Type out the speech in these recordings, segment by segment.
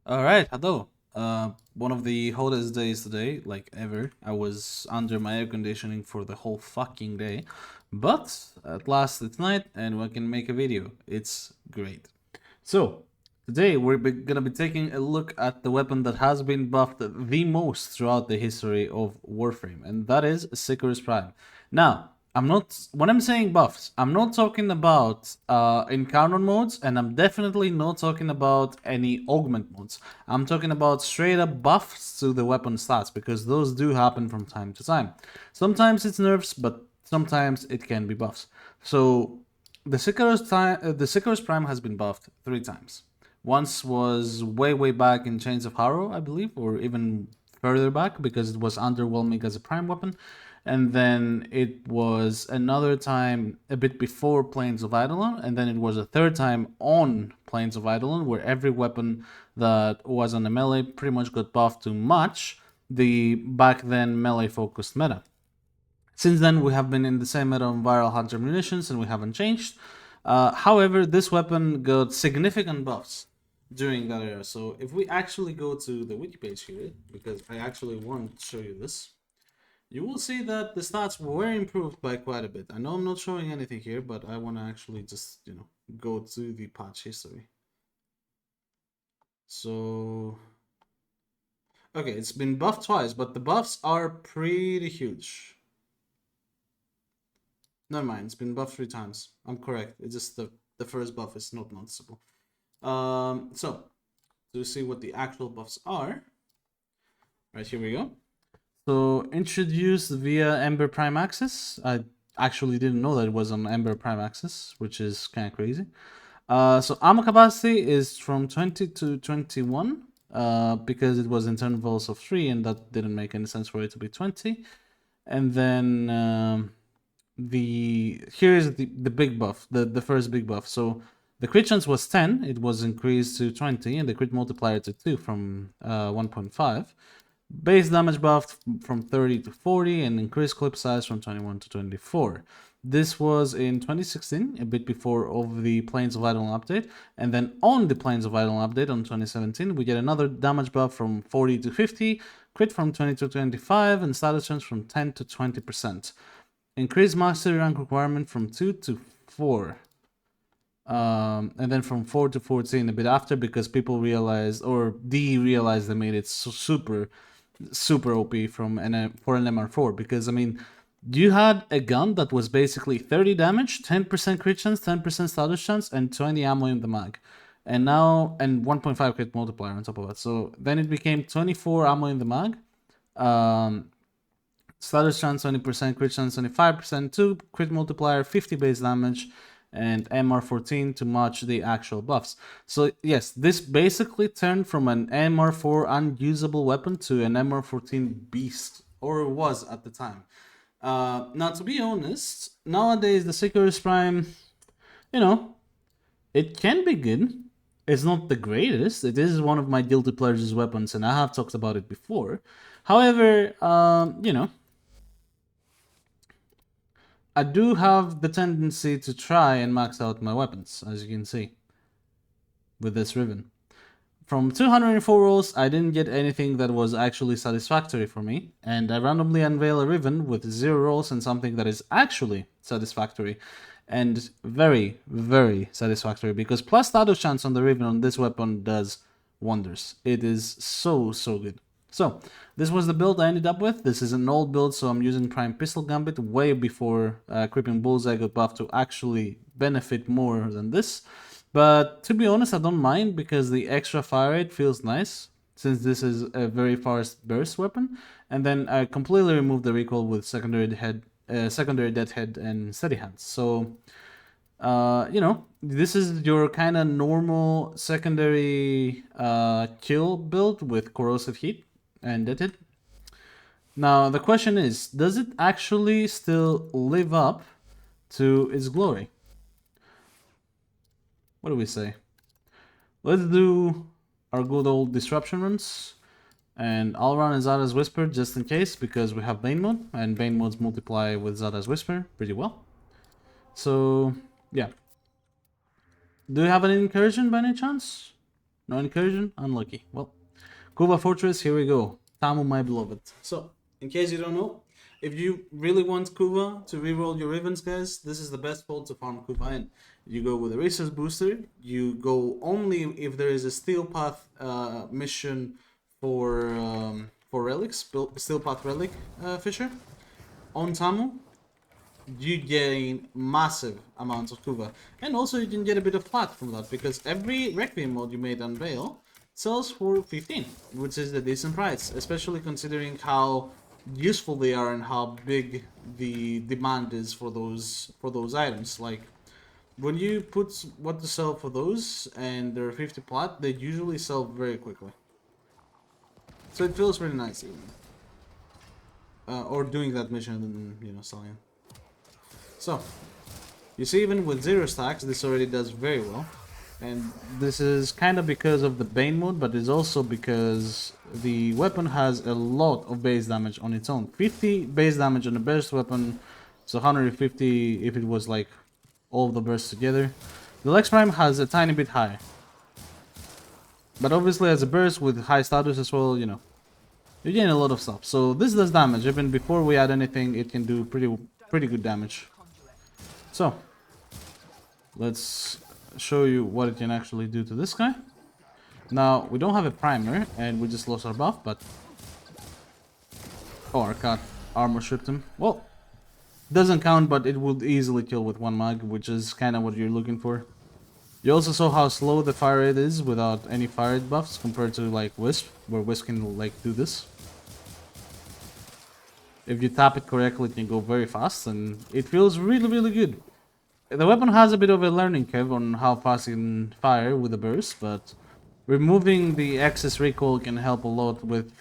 Alright, hello. One of the hottest days today, like ever. I was under my air conditioning for the whole fucking day. But at last it's night and we can make a video. It's great. So, today gonna be taking a look at the weapon that has been buffed the most throughout the history of Warframe, and that is Sicarus Prime. Now, I'm not when I'm saying buffs, I'm not talking about encounter modes, and I'm definitely not talking about any augment modes. I'm talking about straight up buffs to the weapon stats because those do happen from time to time. Sometimes it's nerfs, but sometimes it can be buffs. So the Sicarus Prime has been buffed 3 times. Once was way back in Chains of Harrow, I believe, or even further back because it was underwhelming as a prime weapon. And then it was another time a bit before Plains of Eidolon, and then it was a third time on Plains of Eidolon, where every weapon that was on the melee pretty much got buffed to match the back then melee focused meta. Since then, we have been in the same meta on viral hunter munitions and we haven't changed. However, this weapon got significant buffs during that era. So if we actually go to the wiki page here, because I actually want to show you this, you will see that the stats were improved by quite a bit. I know I'm not showing anything here, but I want to actually just, go to the patch history. So, okay, it's been buffed twice, but the buffs are pretty huge. Never mind, it's been buffed 3 times. I'm correct. It's just the first buff is not noticeable. So to see what the actual buffs are, right here we go. So introduced via Ember Prime Access. I actually didn't know that it was on Ember Prime Access, which is kind of crazy. So ammo capacity is from 20 to 21 because it was intervals of 3 and that didn't make any sense for it to be 20. And then here's the big buff, the first big buff. So the crit chance was 10, it was increased to 20, and the crit multiplier to 2 from 1.5. Base damage buff from 30 to 40, and increased clip size from 21 to 24. This was in 2016, a bit before of the Plains of Eidolon update, and then on the Plains of Eidolon update on 2017, we get another damage buff from 40 to 50, crit from 20 to 25, and status chance from 10 to 20%. Increase mastery rank requirement from 2 to 4. And then from 4 to 14 a bit after because people realized, or D realized they made it so super OP for an MR4. Because, I mean, you had a gun that was basically 30 damage, 10% crit chance, 10% status chance, and 20 ammo in the mag. And now, and 1.5 crit multiplier on top of it. So then it became 24 ammo in the mag. Status chance 20%, crit chance 25%, 2 crit multiplier, 50 base damage, and MR14 to match the actual buffs. So yes, this basically turned from an MR4 unusable weapon to an MR14 beast, or was at the time. Now, to be honest, nowadays the Sicarus Prime, it can be good. It's not the greatest. It is one of my guilty pleasures weapons, and I have talked about it before. However, I do have the tendency to try and max out my weapons, as you can see, with this Riven. From 204 rolls, I didn't get anything that was actually satisfactory for me, and I randomly unveil a Riven with 0 rolls and something that is actually satisfactory, and very satisfactory, because plus status chance on the Riven on this weapon does wonders. It is so good. So, this was the build I ended up with. This is an old build, so I'm using Prime Pistol Gambit way before Creeping Bullseye got buffed to actually benefit more than this. But to be honest, I don't mind because the extra fire rate feels nice, since this is a very fast burst weapon. And then I completely removed the recoil with secondary dead head and steady hands. So, this is your kind of normal secondary kill build with corrosive heat and dead hit. Now the question is, does it actually still live up to its glory? What do we say? Let's do our good old disruption runs. And I'll run Zada's Whisper just in case, because we have Bane mode, and Bane modes multiply with Zada's Whisper pretty well. So, yeah. Do you have any incursion by any chance? No incursion? Unlucky. Well, Kuva Fortress, here we go. Tamu, my beloved. So, in case you don't know, if you really want Kuva to reroll your Rivens, guys, this is the best spot to farm Kuva in. You go with a resource booster. You go only if there is a Steel Path mission for relics, Steel Path relic fisher on Tamu. You gain massive amounts of Kuva. And also you can get a bit of plat from that, because every Requiem mod you made on Veil sells for 15, which is a decent price, especially considering how useful they are and how big the demand is for those items. Like, when you put what to sell for those and they're 50 plat, they usually sell very quickly. So it feels really nice even. Or doing that mission and, you know, selling. So, you see, even with 0 stacks, this already does very well. And this is kind of because of the Bane mode, but it's also because the weapon has a lot of base damage on its own. 50 base damage on the burst weapon, so 150 if it was like all of the bursts together. The Lex Prime has a tiny bit higher. But obviously as a burst with high status as well, you know, you gain a lot of stuff. So this does damage. Even before we add anything, it can do pretty good damage. So, let's show you what it can actually do to this guy. Now, we don't have a primer, and we just lost our buff, but... Oh, our cat armor stripped him. Well, doesn't count, but it would easily kill with 1 mag, which is kind of what you're looking for. You also saw how slow the fire rate is without any fire rate buffs, compared to, like, Wisp, where Wisp can, like, do this. If you tap it correctly, it can go very fast, and it feels really good. The weapon has a bit of a learning curve on how fast it can fire with a burst, but removing the excess recoil can help a lot with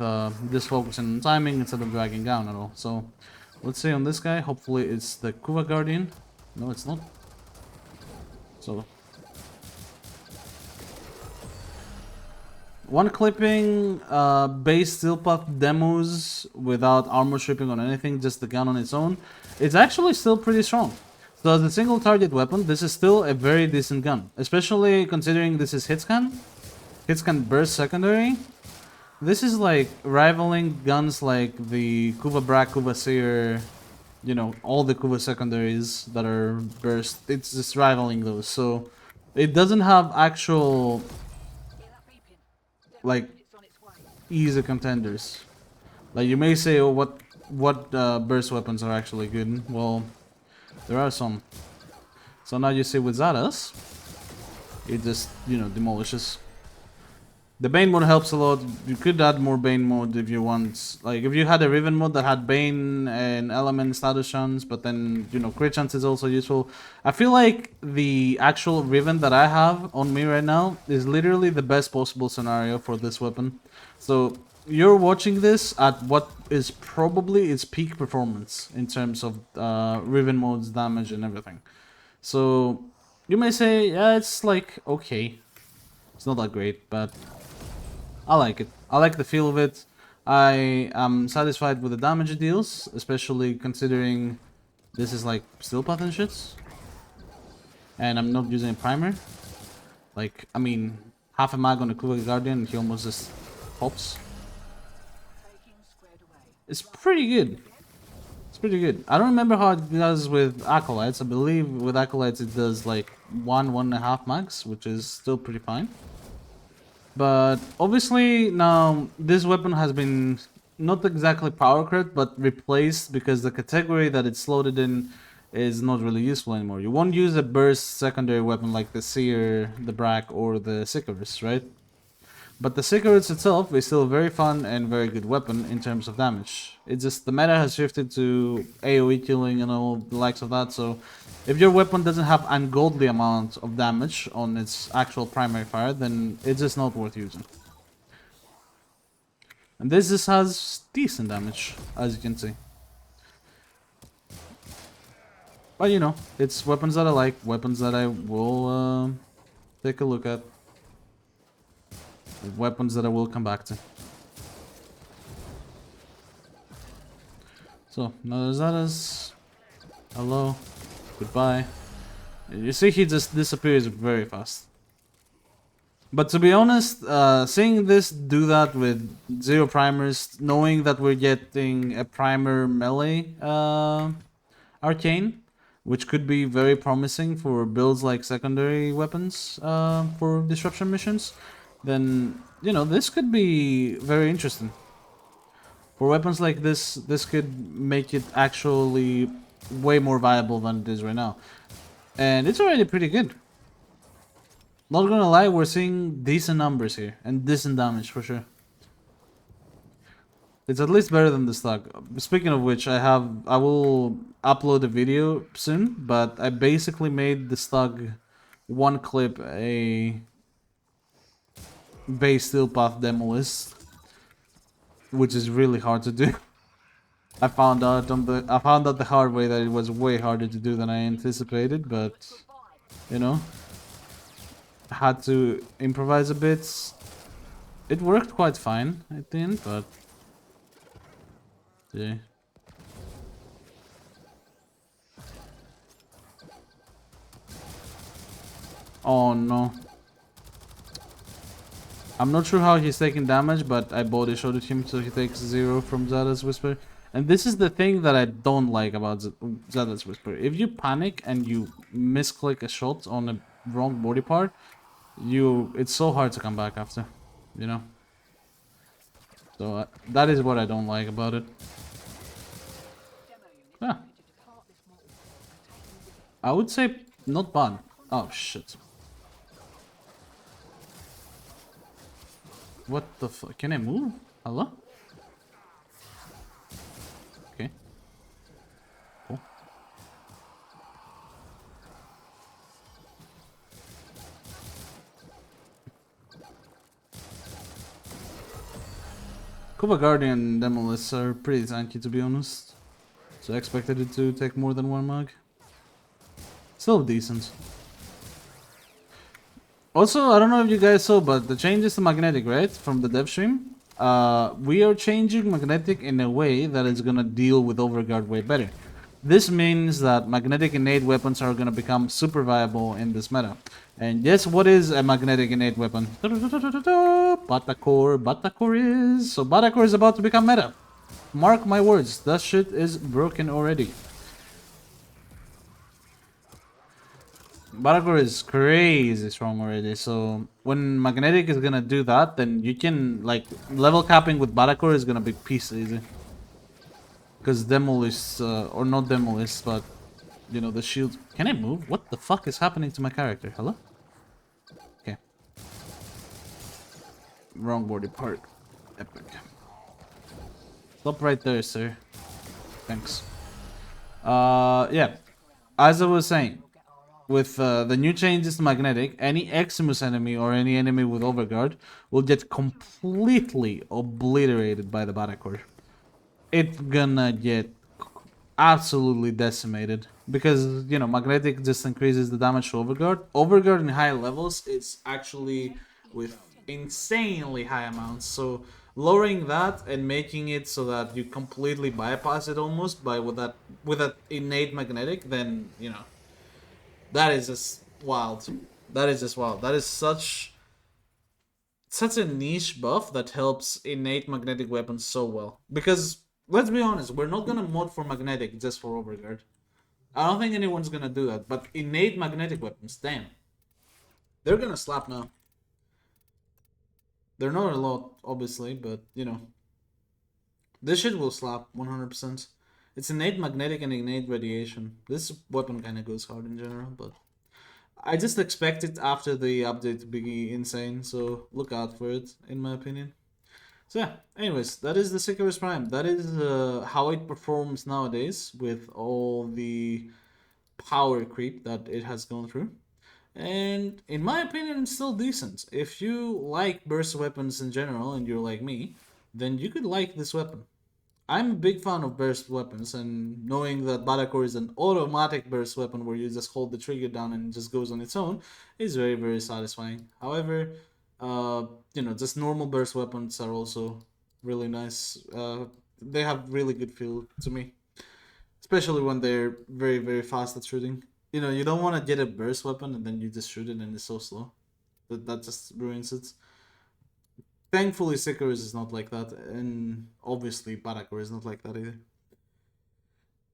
just focusing on timing instead of dragging down at all. So, let's say on this guy, hopefully it's the Kuva Guardian. No, it's not. So, one clipping base Steel Path demos without armor stripping on anything, just the gun on its own, it's actually still pretty strong. So as a single target weapon, this is still a very decent gun, especially considering this is hitscan burst secondary. This is like rivaling guns like the Kuva Brak, Kuva Seer, you know, all the Kuva secondaries that are burst. It's just rivaling those. So it doesn't have actual like easy contenders. Like, you may say, oh, what burst weapons are actually good? Well, there are some. So now you see with Zadas, it just, you know, demolishes. The Bane mode helps a lot. You could add more Bane mode if you want. Like, if you had a Riven mode that had Bane and Element status chance, but then, you know, crit chance is also useful. I feel like the actual Riven that I have on me right now is literally the best possible scenario for this weapon. So, you're watching this at what is probably its peak performance in terms of Riven mode's damage and everything. So, you may say, yeah, it's like, okay. It's not that great, but I like it. I like the feel of it. I am satisfied with the damage it deals, especially considering this is like Steel Path and shits. And I'm not using a primer. Like, I mean, half a mag on a Kuva Guardian and he almost just pops. It's pretty good. It's pretty good. I don't remember how it does with Acolytes. I believe with Acolytes it does like 1.5 mags, which is still pretty fine. But obviously now this weapon has been not exactly power crept, but replaced because the category that it's loaded in is not really useful anymore. You won't use a burst secondary weapon like the Seer, the Brak, or the Sicarus, right? But the Sicarus itself is still a very fun and very good weapon in terms of damage. It's just the meta has shifted to AoE killing and all the likes of that, so if your weapon doesn't have ungodly amount of damage on its actual primary fire, then it's just not worth using. And this just has decent damage, as you can see. But you know, it's weapons that I like, weapons that I will take a look at. Weapons that I will come back to. So, now there's Zadas. Hello. Goodbye. You see he just disappears very fast. But to be honest, seeing this do that with 0 primers, knowing that we're getting a primer melee arcane, which could be very promising for builds like secondary weapons for disruption missions, then, you know, this could be very interesting. For weapons like this could make it actually way more viable than it is right now. And it's already pretty good. Not gonna lie, we're seeing decent numbers here and decent damage for sure. It's at least better than the stock. Speaking of which, I will upload a video soon, but I basically made the stock one clip a base steel path demo list, which is really hard to do. I found out the hard way that it was way harder to do than I anticipated, but you know, I had to improvise a bit. It worked quite fine at the end, but yeah. Oh no. I'm not sure how he's taking damage, but I body shotted him so he takes 0 from Zada's Whisper. And this is the thing that I don't like about Zada's Whisper. If you panic and you misclick a shot on a wrong body part, it's so hard to come back after, you know? So that is what I don't like about it. Yeah. I would say not bad. Oh shit. What the fuck? Can I move? Hello? Okay. Cool. Kuba Guardian and Demolists are pretty tanky, to be honest. So I expected it to take more than 1 mag. Still decent. Also, I don't know if you guys saw, but the changes to Magnetic, right? From the dev stream. We are changing Magnetic in a way that is gonna deal with Overguard way better. This means that Magnetic innate weapons are gonna become super viable in this meta. And yes, what is a Magnetic innate weapon? Batacore. Batacore is... So Batacore is about to become meta. Mark my words, that shit is broken already. Batacore is crazy strong already, so when Magnetic is gonna do that, then you can, like, level capping with Batacore is gonna be piece easy. Because Demolish, or not Demolish, but, you know, the shield... Can I move? What the fuck is happening to my character? Hello? Okay. Wrong body part. Epic. Stop right there, sir. Thanks. Yeah. As I was saying, with the new changes to Magnetic, any Eximus enemy or any enemy with Overguard will get completely obliterated by the Batacore. It's gonna get absolutely decimated. Because, you know, Magnetic just increases the damage to Overguard. Overguard in high levels is actually with insanely high amounts. So lowering that and making it so that you completely bypass it almost by with that innate Magnetic, then, you know, that is just wild. That is just wild. That is such a niche buff that helps innate magnetic weapons so well. Because let's be honest, we're not gonna mod for magnetic just for Overguard. I don't think anyone's gonna do that. But innate magnetic weapons, damn, they're gonna slap now. They're not a lot, obviously, but you know, this shit will slap 100%. It's innate magnetic and innate radiation. This weapon kind of goes hard in general, but I just expect it after the update to be insane, so look out for it, in my opinion. So yeah, anyways, that is the Sicarus Prime. That is how it performs nowadays with all the power creep that it has gone through. And in my opinion, it's still decent. If you like burst weapons in general and you're like me, then you could like this weapon. I'm a big fan of burst weapons, and knowing that Batacore is an automatic burst weapon where you just hold the trigger down and it just goes on its own is very, very satisfying. However, you know, just normal burst weapons are also really nice. They have really good feel to me, especially when they're very, very fast at shooting. You know, you don't want to get a burst weapon and then you just shoot it and it's so slow. but that just ruins it. Thankfully, Sicarus is not like that, and obviously Barakor is not like that either.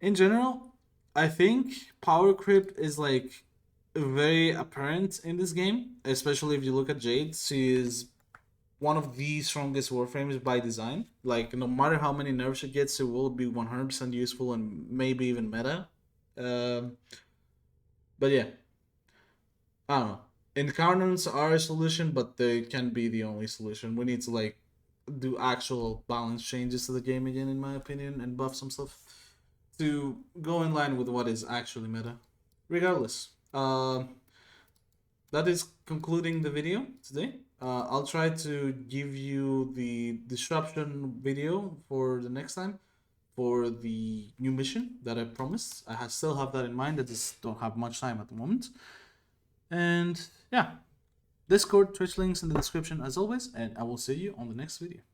In general, I think power creep is like very apparent in this game, especially if you look at Jade. She is one of the strongest Warframes by design. Like, no matter how many nerfs she gets, it will be 100% useful and maybe even meta. Um, but yeah, I don't know. Incarnates are a solution, but they can be the only solution. We need to like do actual balance changes to the game again, in my opinion, and buff some stuff to go in line with what is actually meta. Regardless, that is concluding the video today. I'll try to give you the disruption video for the next time for the new mission that I promised. Still have that in mind. I just don't have much time at the moment. And yeah, Discord, Twitch links in the description as always, and I will see you on the next video.